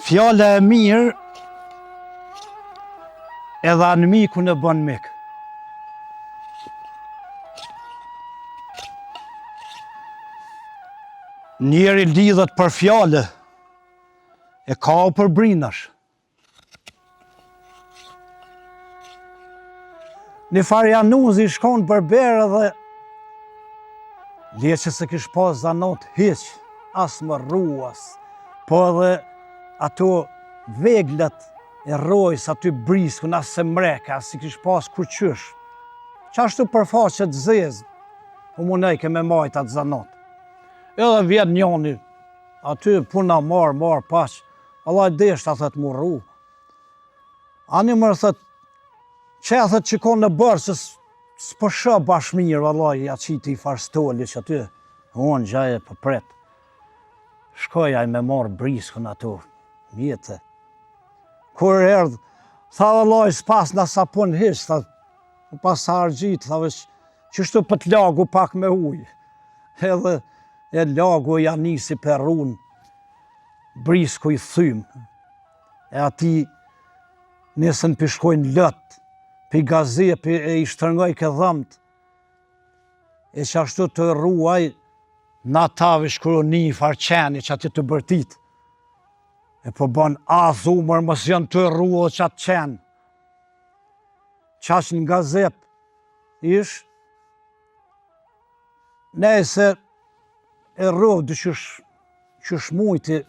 Fjala e mirë edhe anëmiku në bën mik. Njeri lidhet për fjale, e ka për brinash. Një farë januzi shkon për berë dhe le që se kish pas zanot hiq, as më ruas, po edhe ato veglat e rojës aty briskun, as se mreka, as si kish pas kur qysh. Qashtu përfaqet zezë, u munejke me majt atë zanot. Edhe vjen njoni, aty puna marë pash, Allah deshta thët mu rru. Ani mërë thët, që e thët që ko në bërë, se s'po shë bash mirë, Allah, ja qiti i farstoli që aty, unë gjaje për pret. Shkoja i me marë briskun ato, mjetë. Kur erdhë, tha Allah, s'pas nga sapun hish, tha, pas sa argjit, tha vesh, qështu për t'lagu pak me ujë. Edhe e lagu ja nisi për unë, brisku i thymë, e ati nesën pishkojnë lëtë, pi gazepi e i shtërngoj ke dhëmt, e që ashtu të ruaj, na tavish kërë një farqeni që ati të bërtit, e po bën azumër mos janë të ruo që atë qenë. Qash në gazep ish, nejse e rovë dë qysh mujti,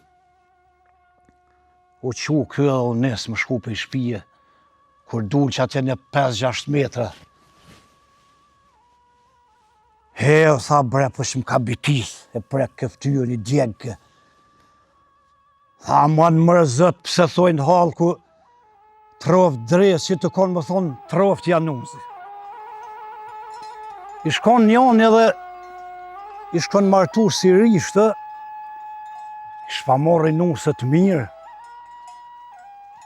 u qu kjo edhe u nesë më shku për i shpije, kur dul që atje në 5-6 metra. Heo, tha bre, po që më ka bitis, e prek këftyrë një djegë. Tha, ma në mërzët, pëse thojnë halku, troft dres, që të konë më thonë, troft januzi. I shkon njën edhe, i shkon martu si rishtë, i shpa morri nusët mirë,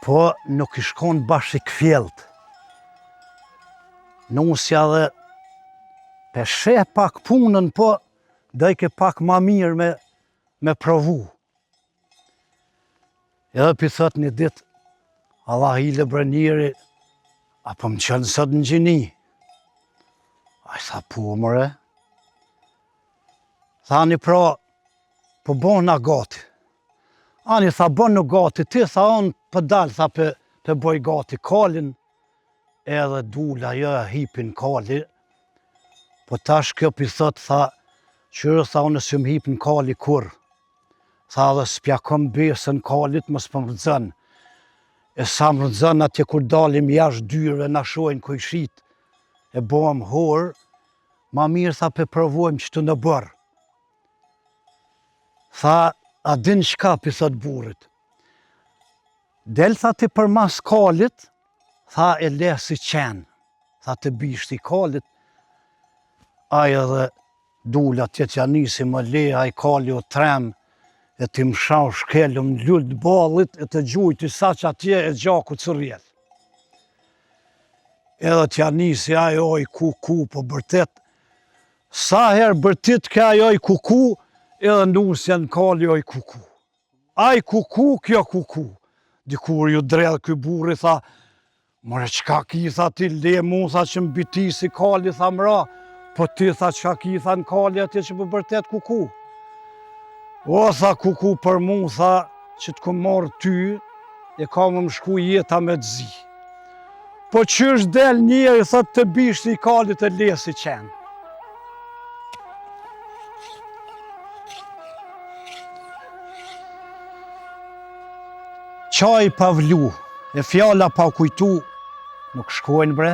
po nuk i shkon bashkë i këfjelt. Nusja dhe peshe pak punën, po dhe i ke pak ma mirë me provu. Edhe për thët një dit, Allah i le bre njeri, apo më qënë sot në gjini. A i tha po mëre. Tha një pra, po bona gati. Ani tha bon në gati, ti tha on për dalë, tha për boj gati kalin, edhe dula jo hipin kali, po tash kjo për thët, tha, qërë tha unë së më hipin kali kur, tha dhe s'pja kom besën kalit më s'pëm rëzën, e sa më rëzën atje kur dalim jash dyre, na shojnë ku i shit, e bom horë, ma mirë tha për provojmë që të në bërë. Tha, a din shka për thët burit. Del tha ti për mas kalit, tha e lesi qenë, tha të bishti kalit, aja dhe dula tje që nisi më le, aj kali o trem, e ti më shau shkellëm në lullë balit, e të gjujti sa që atje e gjaku të rrjedh. Edhe tja nisi aj oj kuku, po bërtet, sa herë bërtit ka aj oj kuku, edhe nusja në kali oj kuku. Aj kuku, kjo kuku. Dikur ju dredhë këj burri, tha, mëre qka ki, tha ti le mu, tha që më biti si kali, tha mra, po ti tha qka ki, tha në kali atje që për bërtet kuku. O, tha kuku për mu, tha që të kom marrë ty, e ka më shku jeta me të zi. Po qysh del njeri, tha të bishti i kalit e lesi qenë. Qaj pa vlu, e fjala pa kujtu, nuk shkojnë bre.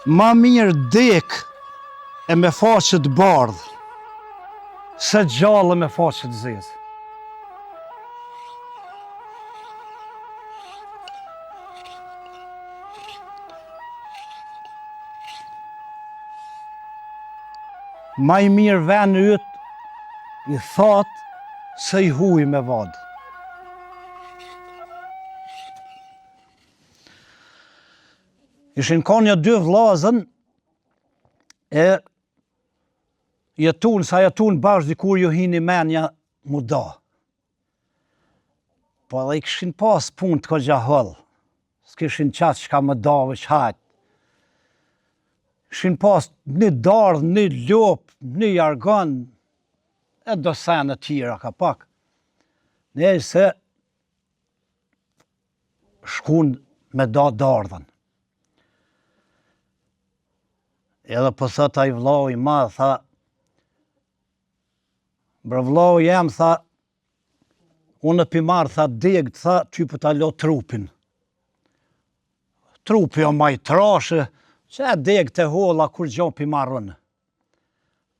Ma mirë dek e me faqet bardh, se gjallë me faqet zezë. Ma i mirë venë ytë i thatë se i huj me vadë. Ishin ka një dy vllazën e jetun bashkë dikur ju hini menja mu da. Po edhe I këshin pas punë të këgja hëllë. S'kishin qatë që ka më dave që hajtë. Kishin pas një dardhë, një lopë, një jargon, e do senë tjera ka pak. Ne se shkun me da dardhën. Edhe po thot ai vllau I madh, tha, bre vllau jam, tha, unë pi marr, tha, degë, tha, ty po ta lo trupin. Trupi o maj trashë, që e degë të holla kur gjo pi marrën.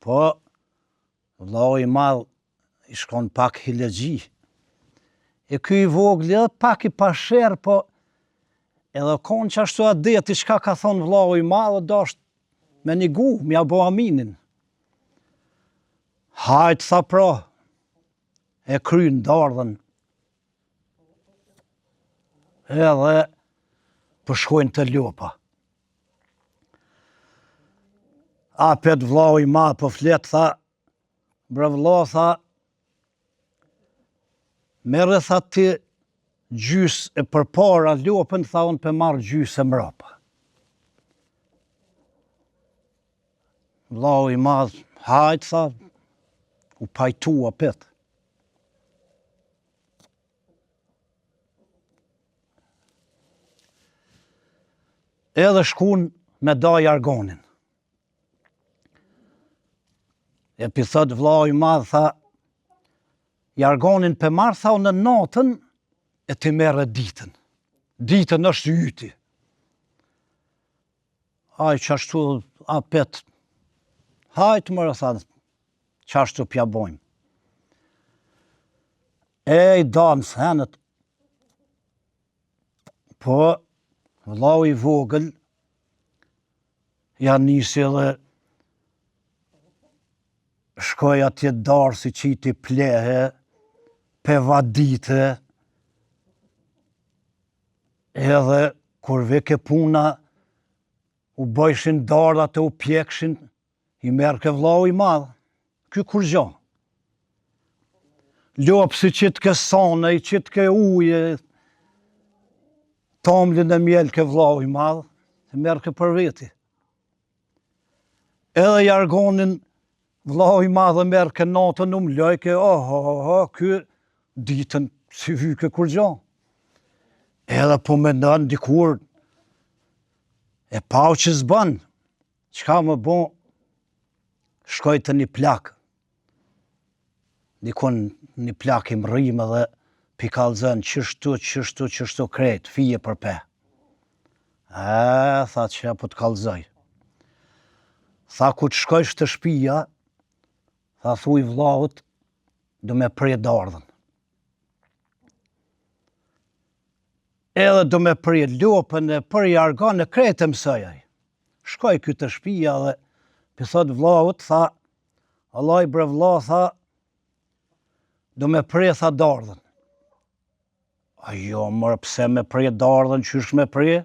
Po, vllau I madh I shkon pak hilegji. E ky I vogli edhe pak I pasher, po edhe konë që ashtu a deti çka ka thonë vllau I madh, dasht me një gu, m'ja bo aminin. Hajt, tha pra, e kryn dardhën. Edhe përshkojnë të lopa. Apet vllau I madh po flet, tha, bre vllau, tha, merre, tha, ti gjys e përpara lopën, tha, unë pe marr gjys e mrapa. Vllau I madh, hajt, tha, u pajtua pet. Edhe shkun me da jargonin. E pi thot vllau I madh, tha, jargonin pe marr, tha, në natën e ti merre ditën. Ditën është yti. Aj qashtu apet, hajt mërë, tha, qashtu pja bojmë. E I damë senët, po vllau I vogël, ja nisi edhe shkoj atje darë si qiti plehe, pe vadite, edhe kur veke puna, u bëjshin dardat e u pjekshin, I merë ke vllau I madh, ky kur gjo. Lopë si qitë ke sane, I qitë ke uje, tamlin e mjel ke vllau I madh, I merë ke për veti. Edhe jargonin vllau I madh e merë ke natën lojke, ky ditën si vyke kur gjo. Edhe po me nën dikur, e pau që zban, qka më bo, shkoj të një plak. Dikon një plak I mrim edhe pi kallëzën qështu krejt, fije për pe. Tha që po të kallëzoj. Tha ku të shkojsh të shpia, tha thuj vllaut, do me prej dardhën. Edhe do me prej lopën e për jargon e krejt e mësojaj. Shkoj ky të shpia dhe pi thot vllaut, tha, allaj bre vllau, tha, do me prej, tha, dardhën. Jo, mërë, pse me prej dardhën, qysh me prej?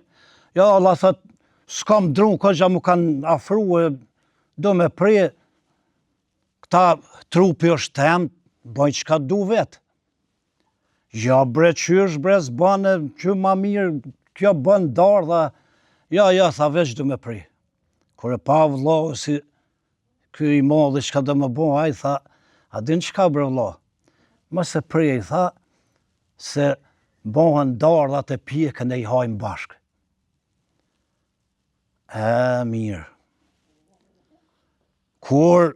Ja, Allah, thot, s'kam dru, këgja mu kanë afru, do me prej, këta trupi është tem, bëj qka du vetë. Ja, bre, qysh, bre, s'bane, që ma mirë, kjo bën dardha, ja, tha, veç do me prej. Kur e pa vllau si ky I modhi qka do më bo, ai tha, a din qka bre vllau? Mos e prej, tha, se bohen dardhat e pjekën e I hajmë bashkë. Mirë. Kur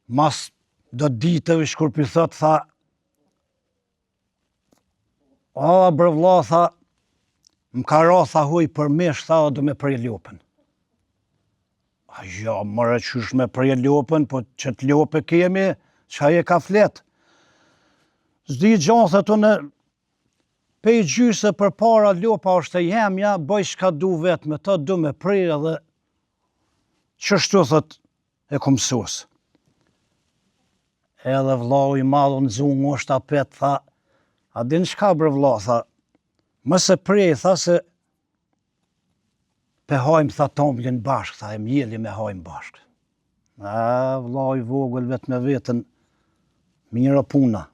mas do ditëve shkur pi thot, tha, bre vllau, tha, më ka ra, tha, huj për mesh, tha, do me prej lopën. Ja, mërë qysh me prej lopën, po që të lope kemi, qa je ka flet. Zdi gjanë, thë të në pe I gjyse për para lopa është e jemja, bëj shka du vetë me ta, du me prej edhe qështu thët e komësus. Edhe vllau I madh në zunë është apet, tha, a din shka bre vllau, tha, mëse prej, tha, se pe hajmë, tha, tomblin bashkë, tha, e mjeli me hajmë bashkë. Vlla i vogël vetë me vetën, mirë puna.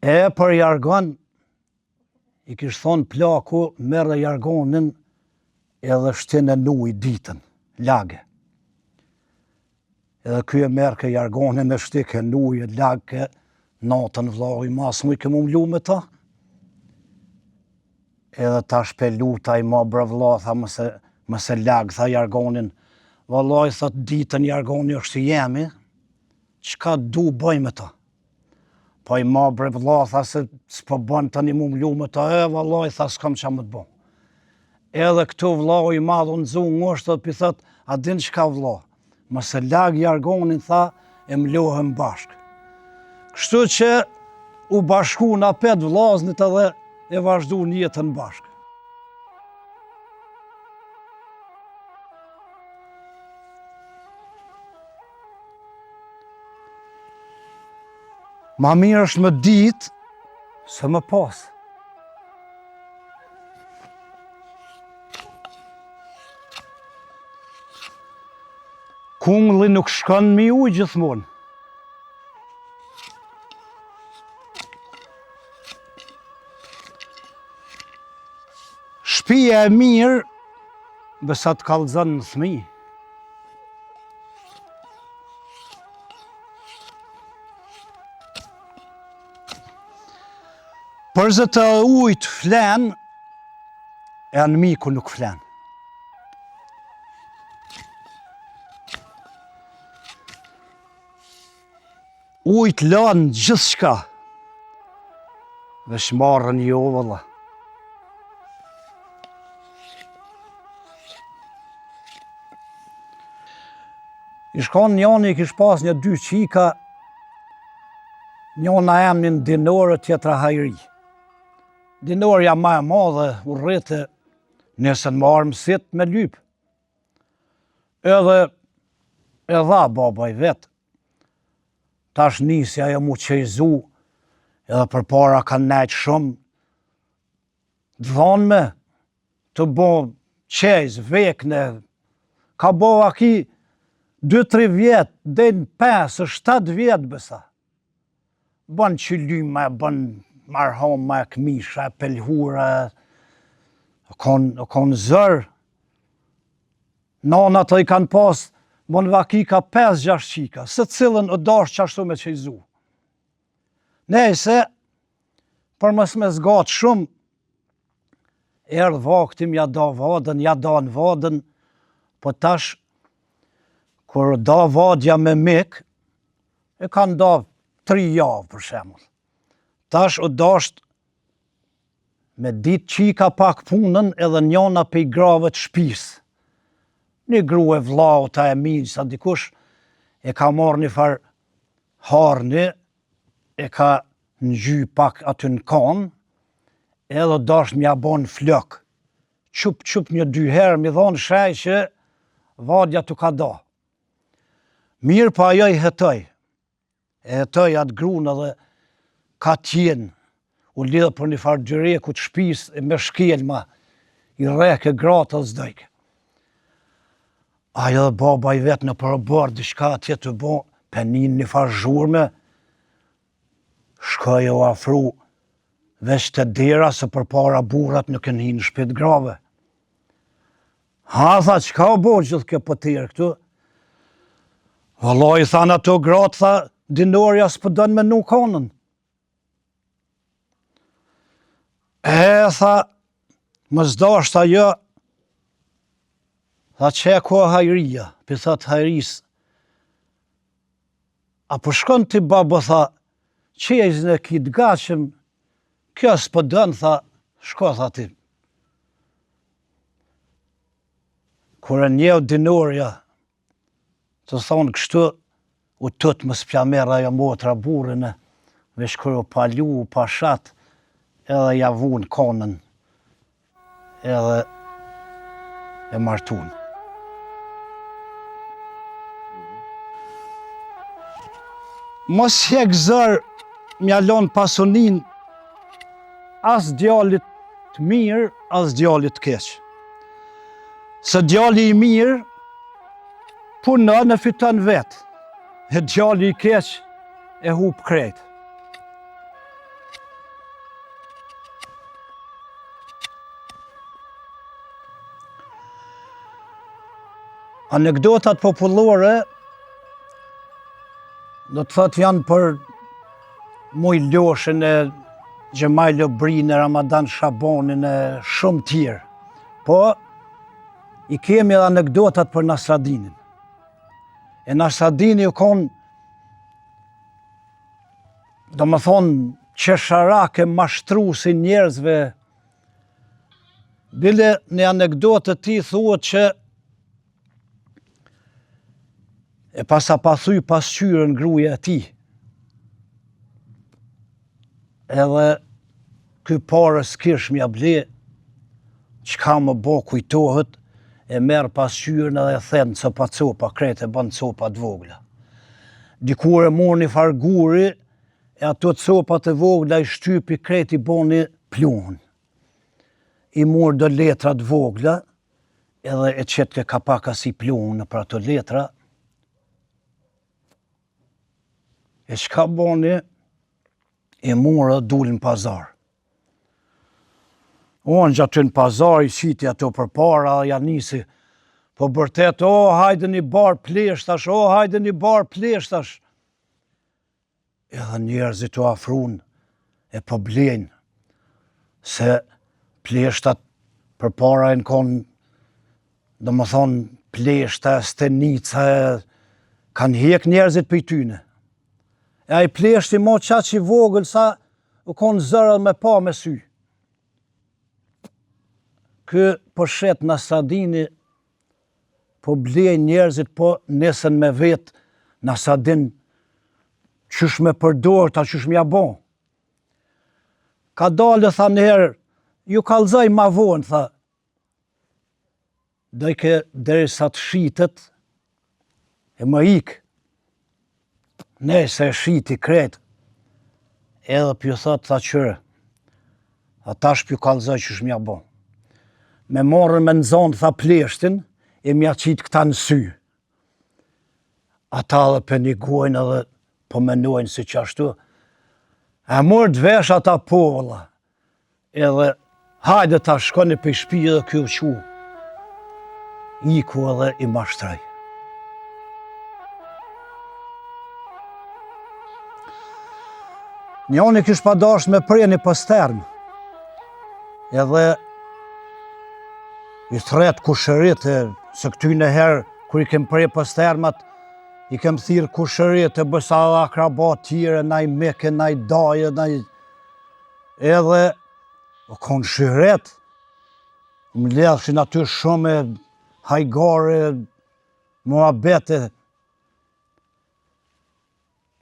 Për jargon, i kishtë thonë plaku, merë jargonin edhe shtinë në nuj ditën, lage. Edhe kjo merë ke jargonin e shtike nuj e lage, natën vlau i mas mu i ke mu mlu me ta. Edhe ta shpeluta i ma bravla, tha mëse lagë, tha jargonin. Vallaj, thot ditën jargoni është jemi, qka du bëj me ta? Po i ma bravla, tha se s'po bën të një mu mlu me ta, vallaj, tha s'kam qa më të bo. Edhe këtu vlau i madhë unë zu ngështë, dhe pi thot, a din qka vlau? Mëse lagë jargonin, tha, e mlohëm bashkë. Kështu që u bashku në 5 vllaznit edhe e vazhdu një jetën bashkë. Ma mirë është më ditë se më pas. Kungli nuk shkon mi ujë gjithmonë. Shpia e mirë, besa të kallëzën në thmi. Përse të ujtë flen, e anë miku nuk flen. Ujtë lanë gjithë shka, dhe shmarën jo vëlla. I shkon njani, i kish pas një 2 qika, njona emnin Dinore, tjetra Hajri. Dinorja ma e madhe, u rrete, nëse në marë mësit me lypë. Edhe e dha baba i vetë. Tash nisi ajo mu qejzu, edhe për para ka nejtë shumë. Dhonë me të bo qejz, vekne, ka bo aki 2-3 vjetë, dhe në 5-7 vjetë bësa. Bën qylyme, bën marhome, këmisha, pelhura, o konë zërë. Nana të i kanë pas, bën vaki ka 5-6 qika, se cilën o dash qashtu me qejzu. Nejse, për mës me zgatë shumë, erdhë vaktim, ja da në vadën, po tash, kur da vadja me mik, e kanë da 3 javë për shemull. Tash o dasht me ditë qika pak punën edhe njona pe i grave të shpis. Një grue vlau ta e minë, sa dikush e ka marrë një farë harni, e ka në gjy pak aty në kanë, edhe dasht m'ja bon flok. Qup një 2 herë, mi thonë shaj që vadja të ka da. Mirë pa ajo i hetoj. E hetoj atë grunë edhe ka tjenë, u lidhë për një farë dyreku të shpis me shkelma, i reke gratë dhe zdojke. Ajo dhe baba i vetë në përëbërë, diçka atje të bo, penin një farë zhurme, shkoj o afru, veç të dera se për para burat nuk e një në shpit grave. Ha, tha, qka o bo gjithë kjo pëtirë këtu? Vallaj, thanë ato gratë, tha, Dinorja s'pë dënë me nuk konën. Tha, më zdasht ajo, tha, që e ko Hajria, për thot Hajris, a për shkon të baba, tha, që e znë kitë gachëm, kjo s'pë dënë, tha, shko, tha ti. Kër e njeu Dinorja, të thonë kështu, u tëtë më s'pja merë ajo motra burën, veç kër u palu, u pashat, edhe javun konën, edhe e martun. Mos hek zër mjallon pasunin, as djallit të mirë, as djallit të keq. Se djali I mirë punon e fiton vetë. E djali I keq e hup krejt. Anekdotat popullore do të thotë janë për Muj Loshin e Gjemaj Lobrin e Ramadan Shabonin e shumë tjerë. Po, I kemi edhe anekdotat për Nasradinin. E Nasradini u konë, do më thonë, qesharake mashtru si njerëzve. Bile në anekdotet ti thuhet që e pasa pathuj pasqyrën gruaja e tij. Edhe ky parës kish m'ja ble, çka më bo kujtohet, e merr pasqyrën edhe e then copa, krejt e bën copa të vogla. Dikur e mor një farguri, e ato copat e vogla I shtypi krejt I boni pluhun. I mor do letra të vogla, edhe e qet ke kapaka si pluhun në për ato letra. E çka boni, e mora dul në pazar. Unë gjatë në pazar I qiti ato për para, ja nisi, po bërtet, hajde një bar pleshtash, hajde një bar pleshtash. Edhe njerëzit u afrun, e po blenj, se pleshtat për para në konë, do më thonë, pleshta, stenica, kanë hek njerëzit për I tyne. E ai pleshti mo qatë që I vogël sa u konë zërëll me pa me sy. Kë po shet Nasradini po blej njerëzit po nesën me vetë Nasradin qysh me përdor ta qysh m'ja bon. Ka dalë tha njëherë, ju kallzoj ma vonë, tha. Dojke derisa të shitet e më ik. Nëse e shiti krejt, edhe pju thot, tha qyre, ata shpju kallzoj qysh m'ja bon. Me morën me nëzonë, tha pleshtin, e m'ja qitë këta në sy. Ata dhe për një gojnë edhe po menojnë si qashtu. E morë të vesh ata pola, edhe hajde ta shkoni për shpi edhe kjo qu. Iku edhe I mashtraj. Njoni kish pa dash me prej një pësterm, edhe I thret kushërit, se këtyne herë, kër I kem prej pëstermat, I kem thirë kushërit, e bësa dhe akrabat tjere, naj meke, naj daje, edhe, o konë shyret, më ledhshin aty shumë hajgare, muhabete.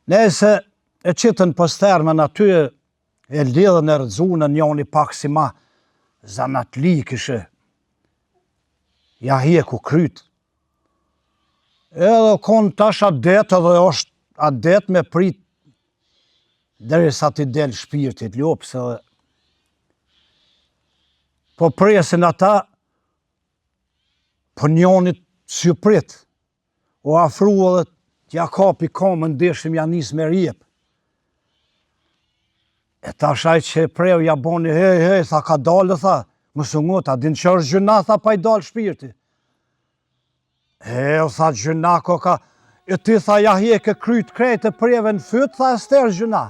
Nëse e qitën pëstermen aty, e lidhën e rëzunën njoni pak si ma zanatli kishe. Ja hjeku kryt. Edhe konë tash adet edhe është adet me prit derisa ti del shpirtit lopës edhe. Po presin ata, po njonit s'ju prit. O afru edhe t'ja kapi kamën deshim ja nis me rjep. E tash aj që e preu ja boni, hej, tha ka dalë, tha, mësë ngot, a din që është gjëna, tha pa I dalë shpirti. Tha gjëna koka, e ti tha ja hjeke kryt krejt e preve në fyt, tha e ster gjëna.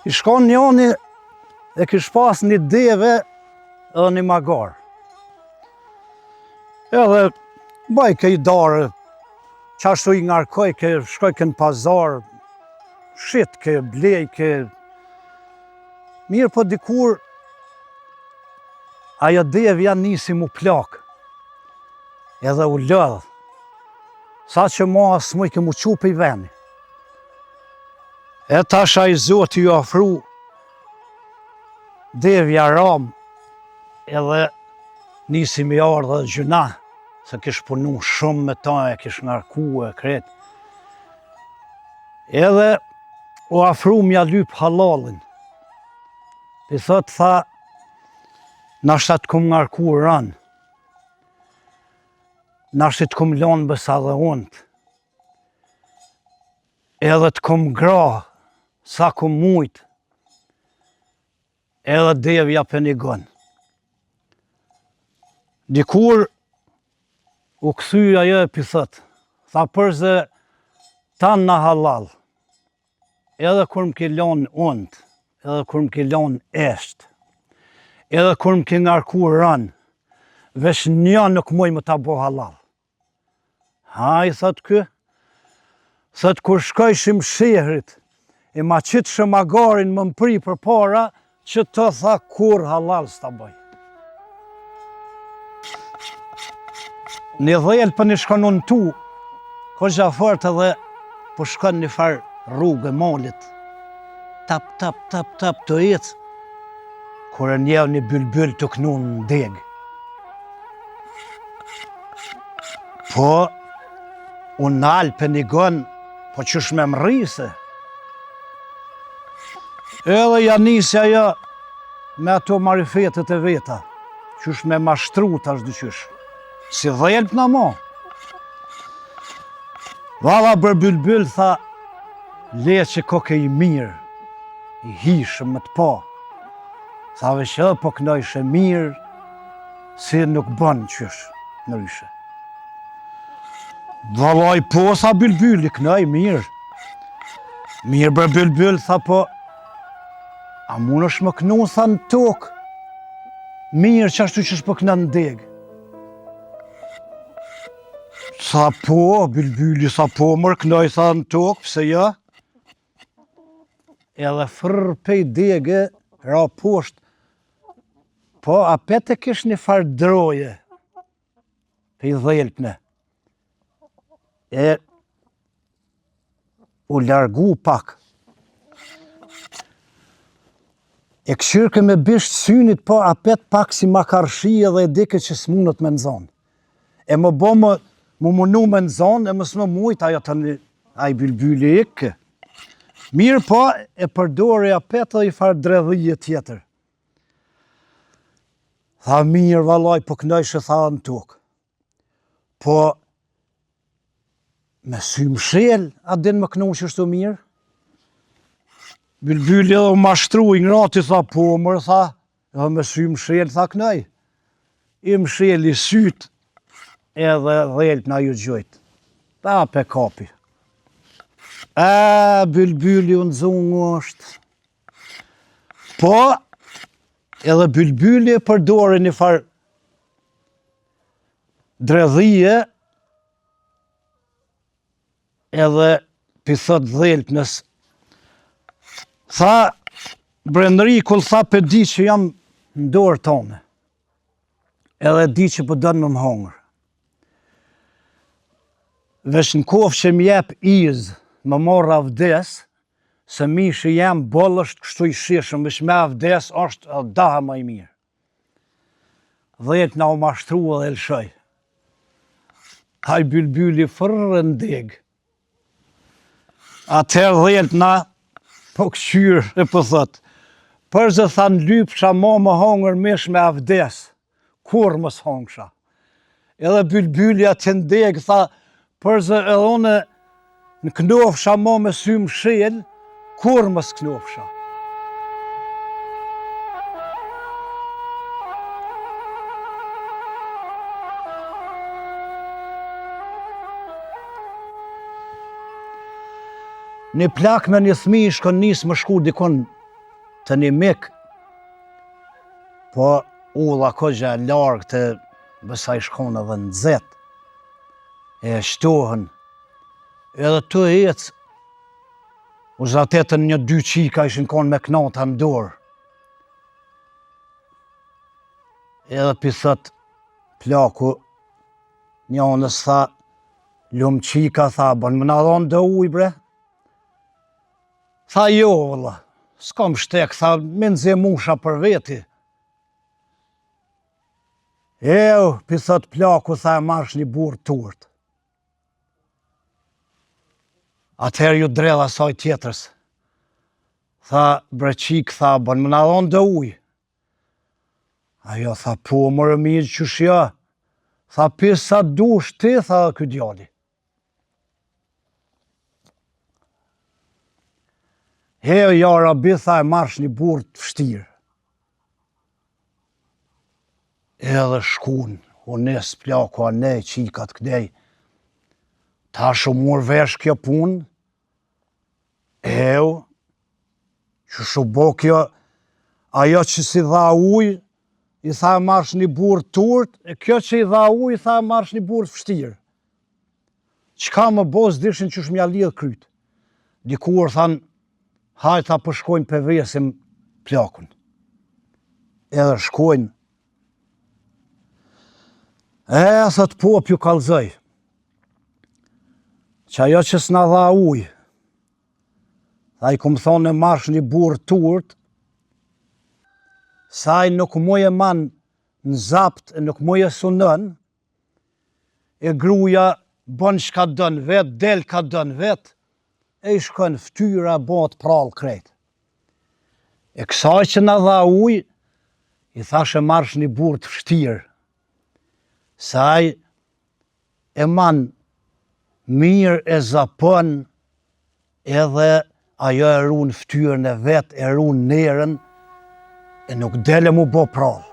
I shkon njoni e kish pas një deve edhe një magar. Edhe bajke I darë, qashtu I ngarkoj, ke shkojke në pazar, shit ke blej, ke... Mirë po dikur, ajo devja nisi mu plak, edhe u lëdh, sa që ma s'muj ke mu qupi I veni. E tash ai zoti ju afru, devja ram, edhe nisi mi ardhe dhe gjuna, se kish punu shumë me ta, e kish ngarku e kret. Edhe u afru m'ja lyp halalin. I thot, tha, Nashta të kum ngarku rën. Nashta të kum lonë bësa dhe unë. Edhe të kum gra, sa kum mujt. Edhe devja për një gënë. Dikur u këthy ajo e pithët. Tha përse tanë na halal. Edhe kur më ke lonë unë, edhe kur më ke lonë eshtë, edhe kur më ke ngarku rën, vesh një nuk moj më ta bo halal. Ha, i thot kë? Thot kur shkojshim shehrit, e ma qitë shëmagarin më mpri për para, që të tha kur halal s'ta bëj. Një dhejl për një shkon unë tu, ko gjafart edhe për shkon një farë rrugë e molit. Tap, tap, tap, tap të ecë, kur e njeu një bylbyl të knu në degë. Po, unë nalë për një gënë, po qësh me më rrise. Edhe ja nisi ajo me ato marifetet e veta, qësh me mashtru tash dyqysh. Si dhelp na mo. Valla bër bylbyl tha, le që koke i mirë, i hishëm më të pa. Tha veç edhe po knojshe mirë, si nuk bën qysh në ryshe. Vallaj po sa bylbyli, knoj mirë. Mirë bër bylbyl tha po, a mund është më knu tha në tokë, mirë që ashtu që shpo këna në degë. Sa po, bylbyli sa po mërë knoj tha në tokë, pse ja? Edhe frrë pej degë, ra poshtë. Po, apet e kish një farë droje, pej dhelpne. E u largu pak. E këshyrke me bisht synit, po apet pak si makarshi edhe e dike që s'munët me nëzonë. E më bo më mundu me nëzonë, e më s'më mujt ajo të një, a i bylbyli ikke. Mirë po, e përdore apet edhe i farë dredhije tjetër. Tha mirë valoj, po knojshë tha në tokë. Po, me sy më shel, a din më knu që shtu mirë? Bylbyli edhe u mashtru i ngrati, tha po mërë, tha, edhe me sy më shel, tha knoj. I më shel i syt, edhe dhelp na ju gjojt. Ta pe kapi. Bylbyli unë zungë është. Po, edhe bylbyli e përdore një farë dredhije, edhe pithot dhelpnës. Tha, Brendrikull tha për di që jam në dorë tone. Edhe di që për dënë më hongër. Vesh në kofë që më jep izë, më morë avdes, se mi që jam bollësht kështu i shishëm, vesh me avdes është daha më i mirë. Dhelp na u mashtru edhe lëshoj. Haj bylbyli frrë në degë. Atëherë dhelp na po këshyrë e po thot, përse tha në lypsha mo më hongër mish me avdes, kur mës hongësha. Edhe bylbyli atë në degë tha, përse edhe une në knofësha mo me sy më shel, kur mës knofësha. Një plak me një thmi shkon njës më shku dikon të një mik, po ulla kogja largë të bësa i shkon edhe në zet, e shtohen, edhe të ecë, u zatetën një dy qika ishin kon me knata në dorë. Edhe pithët plaku, një onës tha, lumë qika, tha, bon më në dhonë dë uj bre? Tha jo, vëlla, s'kam shtek, tha, me nëzje musha për veti. Pithët plaku, tha, e marsh një burë turt. Atëherë ju dredha saj tjetërës. Tha, bre qik, tha, bon më në dhonë dë uj. Ajo tha, po mërë mirë qysh ja. Tha, pis sa dush ti, tha ky djali. Heo ja rabi, tha, e marrsh një burr të vështirë. Edhe shkun, u nes plaku anej, qikat këdej. Ta shumur vesh kjo pun, që shubo kjo, ajo që si dha uj, i tha e marrsh një burr turt, e kjo që i dha uj, i tha e marrsh një burr të vështirë. Qka më bos dishin që shmja lidh kryt. Dikur than, hajta përshkojnë përvesim plakun. Edhe shkojnë. Thot po pju kalzoj. Që ajo që s'na dha uj, tha i kom thonë e marrsh një burr turt, saj nuk muj e man në zapt, e nuk muj e sunën, e gruja bën shka dën vet, del ka dën vet, e i shkën ftyra bot prall krejt. E kësaj që na dha uj, i thash e marrsh një burr të vështirë. Saj e man mirë e zapën, edhe ajo e runë ftyrën e vet, e runë nerën, e nuk dele mu bo prall.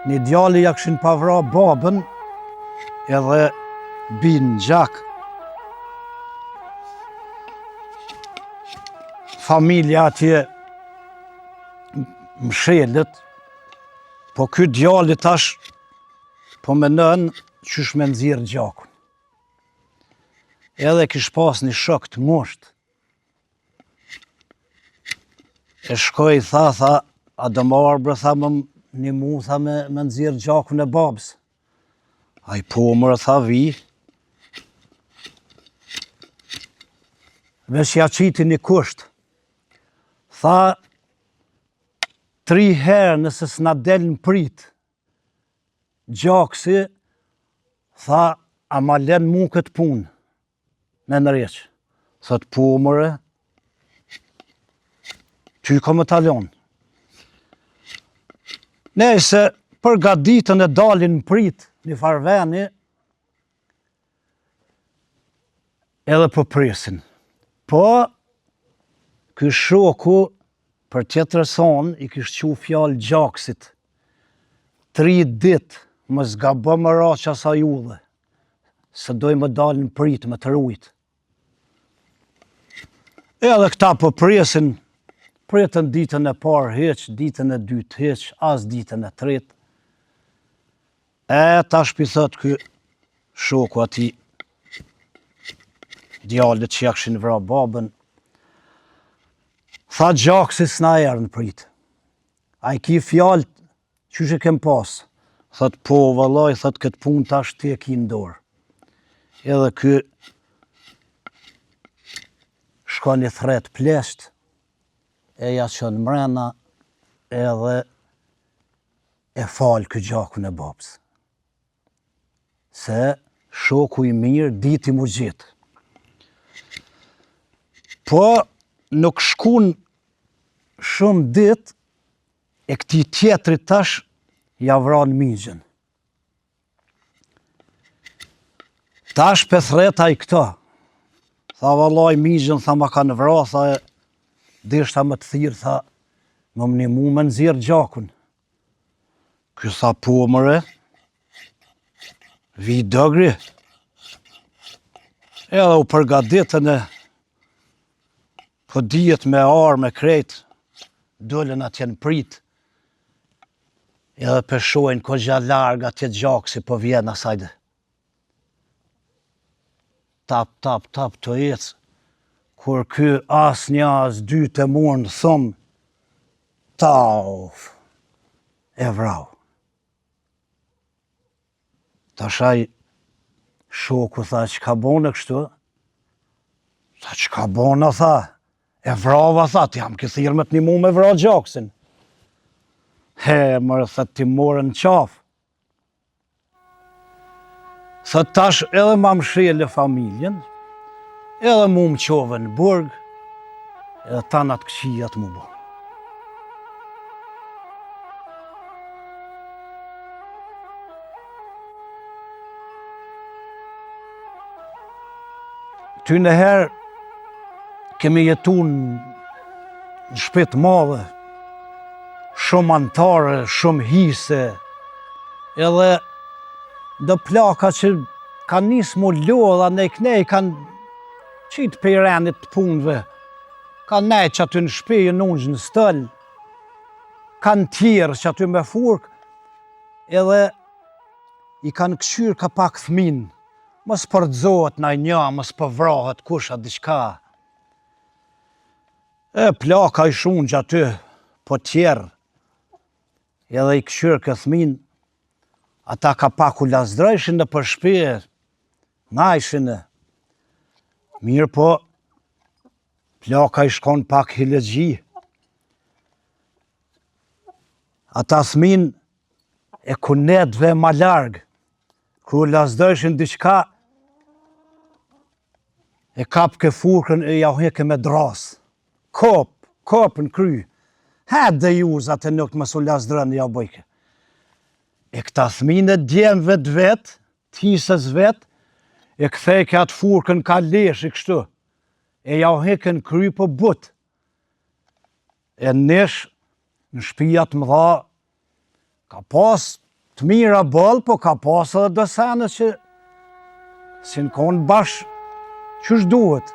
Një djali ja këshin pavra babën, edhe bin gjak. Familja atje mshelët, po ky djali tash po menon qysh me nxirr gjakun. Edhe kish pas një shok të ngusht. E shkoj, tha, a do marrë bre, tha, një mu, tha, me nxirr gjakun e babës. Ai po mërë, tha, vi. Vesh ja qiti një kusht. Tha, 3 herë nëse s'na del në prit, gjaksi, tha, a ma len mu këtë punë, me nëreq. Thot, po mëre, ty ka më talon. Nëse për gaditën e dalin në prit, një farveni, edhe për presin. Po, ky shoku, për tjetër son, i kish qu fjallë gjaksit. 3 dit, më zgabë më raqa sa judhe, se doj më dalë në prit, më të rujt. Edhe këta për presin, pritën ditën e parë heq, ditën e dytë heq, as ditën e tretë. Ta shpithët ky shoku ati, djallit që ja këshin vra babën, tha gjaksi s'na erë në prit. A i ki fjallë që që kem pas. Thot po vallaj, thot këtë pun tash ti e ki në dorë. Edhe ky shka një thret plesht, e ja qënë mrena, edhe e falë ky gjakun e babës. Se shoku i mirë diti mu gjitë. Po nuk shkun shumë dit, e këti tjetri tash ja vran migjen. Tash pëthreta i këta. Tha vallaj migjen, tha ma kanë vra, tha dishta më të thirë, tha më një mu me nëzirë gjakun. Ky tha po mëre, vi dëgri. Edhe u përgaditën e po dijet me arë, me krejt, dëllën atje në prit, edhe përshojnë ko gja larga atje gjaksi po vjen asajde. Tap, tap, tap të ecë, kur ky as një as dy të murnë thumë, tauf, e vrau. Tashaj, shoku tha, që ka bone kështu? Tha, që ka bone, tha? E vrava, tha, ti jam këthirë me të një mu me vra gjaksin. Mërë, tha, ti morën qafë. Tha, tash edhe ma mshele familjen, edhe mu më qove në burg, edhe tanat këqijat mu bo. Ty nëherë kemi jetu në shpet madhe, shumë antare, shumë hise, edhe do plaka që kanë nisë mu lodha në kënej, kanë qitë pejrenit të punëve, kanë nejtë që aty në shpejë në unë në stëll, kanë tjerë që aty me furk, edhe i kanë këshyrë ka pak thmin, mos përdzohet na një, mos përvrahet kusha diçka. E plaka i shumë që aty, po tjerë, edhe i këshyrë këthmin, ata ka pak u lasdrejshin në për shpejë, najshin e. Mirë po, plaka i shkon pak hilegji. Ata thmin e kunetve ma largë, ku lasdrejshin diçka, e kap ke furkën e ja heke me dras. Kop në kry. Had dhe juzat e nuk të mësu lasdrën ja bëjke. E këta thmine djemëve vetë, t'hisës vetë, e kthejke atë furkën ka lesh i kështu. E ja heke në kry për but. E nesh në shpijat më dha, ka pas të mira bëllë, po ka pas edhe dësene që si në konë bashkë qësh duhet.